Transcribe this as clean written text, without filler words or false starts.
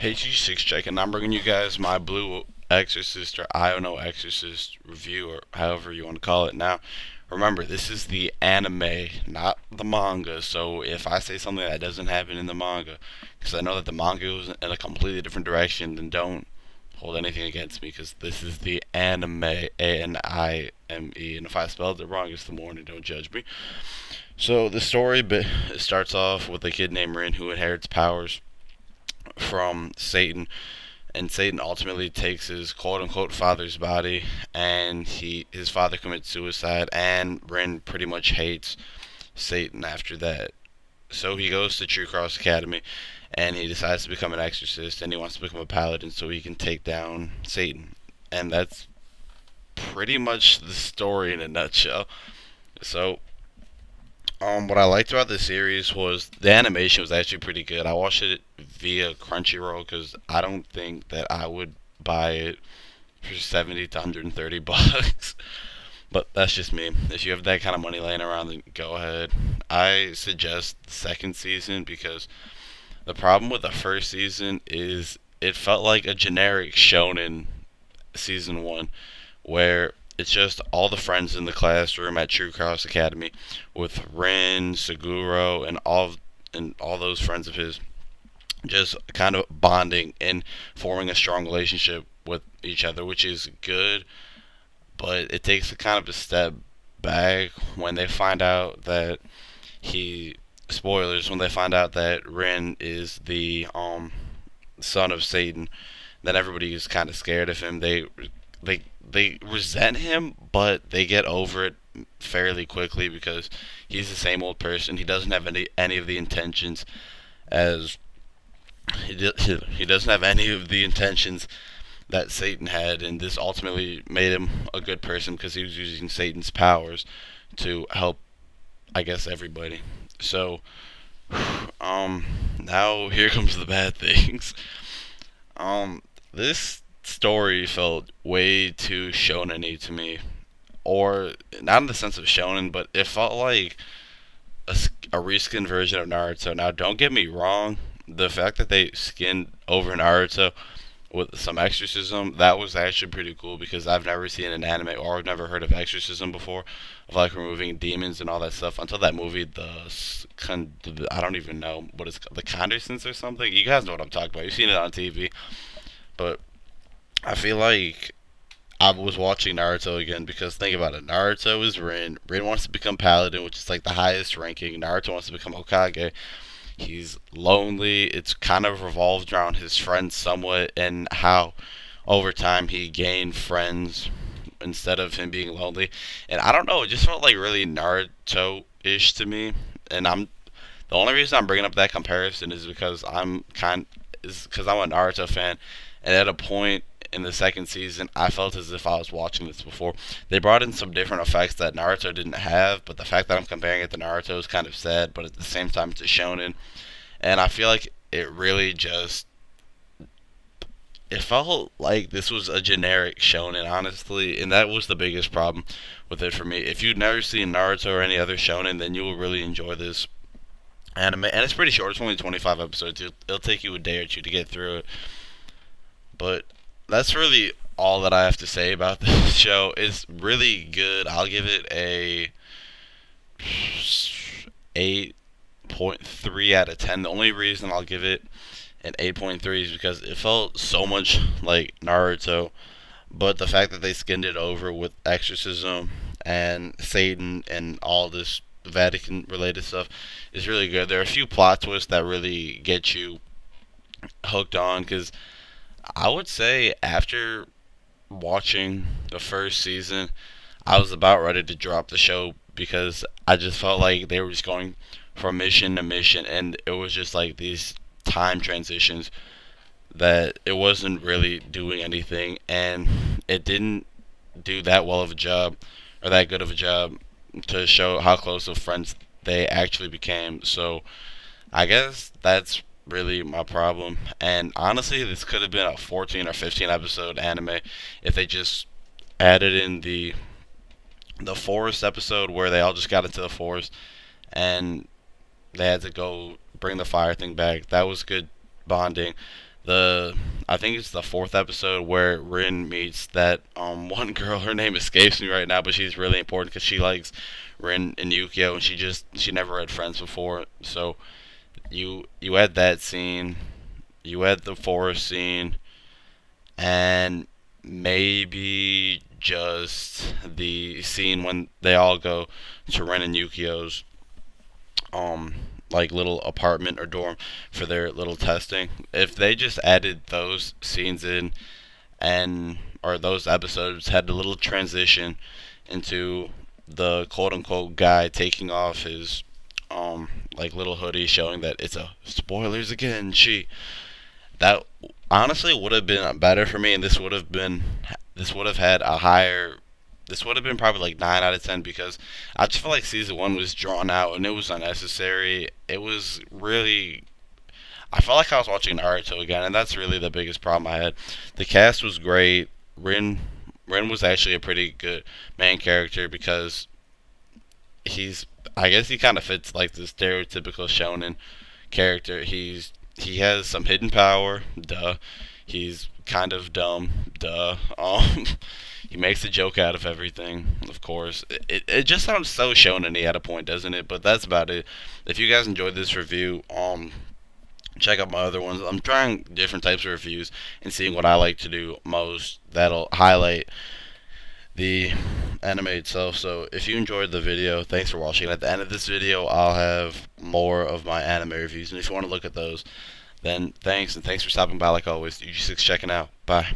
HG6 check, and I'm bringing you guys my Blue Exorcist or Iono Exorcist review, or however you want to call it now. Remember, this is the anime, not the manga, so if I say something that doesn't happen in the manga, because I know that the manga goes in a completely different direction, then don't hold anything against me, because this is the anime, Anime, and if I spelled it wrong, it's the morning, don't judge me. So the story it starts off with a kid named Rin who inherits powers from Satan, and Satan ultimately takes his quote unquote father's body, and his father commits suicide, and Ren pretty much hates Satan after that. So he goes to True Cross Academy, and he decides to become an exorcist, and he wants to become a paladin so he can take down Satan. And that's pretty much the story in a nutshell. So what I liked about this series was the animation was actually pretty good. I watched it via Crunchyroll because I don't think that I would buy it for 70 to 130 bucks. But that's just me. If you have that kind of money laying around, then go ahead. I suggest the second season because the problem with the first season is it felt like a generic shonen season one, where it's just all the friends in the classroom at True Cross Academy with Rin, Seguro, and all those friends of his just kind of bonding and forming a strong relationship with each other, which is good, but it takes a kind of a step back when they find out that he spoilers when they find out that Rin is the son of Satan. Then everybody is kind of scared of him. They resent him, but they get over it fairly quickly because he's the same old person. He doesn't have any of the intentions as he doesn't have any of the intentions that Satan had, and this ultimately made him a good person because he was using Satan's powers to help, I guess, everybody. So, now here comes the bad things. This story felt way too shonen-y to me, or not in the sense of shonen, but it felt like a reskin version of Naruto. Now, don't get me wrong, the fact that they skinned over Naruto with some exorcism, that was actually pretty cool because I've never seen an anime or I've never heard of exorcism before, of like removing demons and all that stuff until that movie, I don't even know what it's called, the Condersons or something. You guys know what I'm talking about. You've seen it on TV, but I feel like I was watching Naruto again because think about it. Naruto is Rin. Rin wants to become Paladin, which is like the highest ranking. Naruto wants to become Hokage. He's lonely. It's kind of revolved around his friends somewhat and how over time he gained friends instead of him being lonely. And I don't know, it just felt like really Naruto-ish to me. And the only reason I'm bringing up that comparison is because I'm a Naruto fan, and at a point in the second season, I felt as if I was watching this before. They brought in some different effects that Naruto didn't have, but the fact that I'm comparing it to Naruto is kind of sad, but at the same time, it's a shonen. And I feel like it felt like this was a generic shonen, honestly, and that was the biggest problem with it for me. If you've never seen Naruto or any other shonen, then you will really enjoy this anime. And it's pretty short, it's only 25 episodes. It'll take you a day or two to get through it. But that's really all that I have to say about this show. It's really good. I'll give it a 8.3 out of 10. The only reason I'll give it an 8.3 is because it felt so much like Naruto, but the fact that they skinned it over with exorcism and Satan and all this Vatican related stuff is really good. There are a few plot twists that really get you hooked on because I would say after watching the first season, I was about ready to drop the show because I just felt like they were just going from mission to mission, and it was just like these time transitions that it wasn't really doing anything, and it didn't do that well of a job or that good of a job to show how close of friends they actually became. So I guess that's really my problem. And honestly, this could have been a 14 or 15 episode anime if they just added in the forest episode where they all just got into the forest and they had to go bring the fire thing back. That was good bonding. the I think it's the fourth episode where Rin meets that one girl. Her name escapes me right now, but she's really important because she likes Rin and Yukio, and she never had friends before. So you had that scene, you had the forest scene, and maybe just the scene when they all go to Ren and Yukio's um like little apartment or dorm for their little testing. If they just added those scenes in, and or those episodes had a little transition into the quote unquote guy taking off his like little hoodie showing that it's a spoilers again, that honestly would have been better for me, and this would have had a higher this would have been probably like 9 out of 10 because I just feel like season 1 was drawn out and it was unnecessary. It was really I felt like I was watching Naruto again, and that's really the biggest problem I had. The cast was great. Rin was actually a pretty good main character because he's I guess he kind of fits like the stereotypical shonen character. He has some hidden power, duh. He's kind of dumb, duh. He makes a joke out of everything, of course. It just sounds so shonen-y at a point, doesn't it? But that's about it. If you guys enjoyed this review, check out my other ones. I'm trying different types of reviews and seeing what I like to do most. That'll highlight the anime itself. So if you enjoyed the video, thanks for watching. At the end of this video, I'll have more of my anime reviews, and if you want to look at those, then thanks, and thanks for stopping by like always. UG6 checking out. Bye.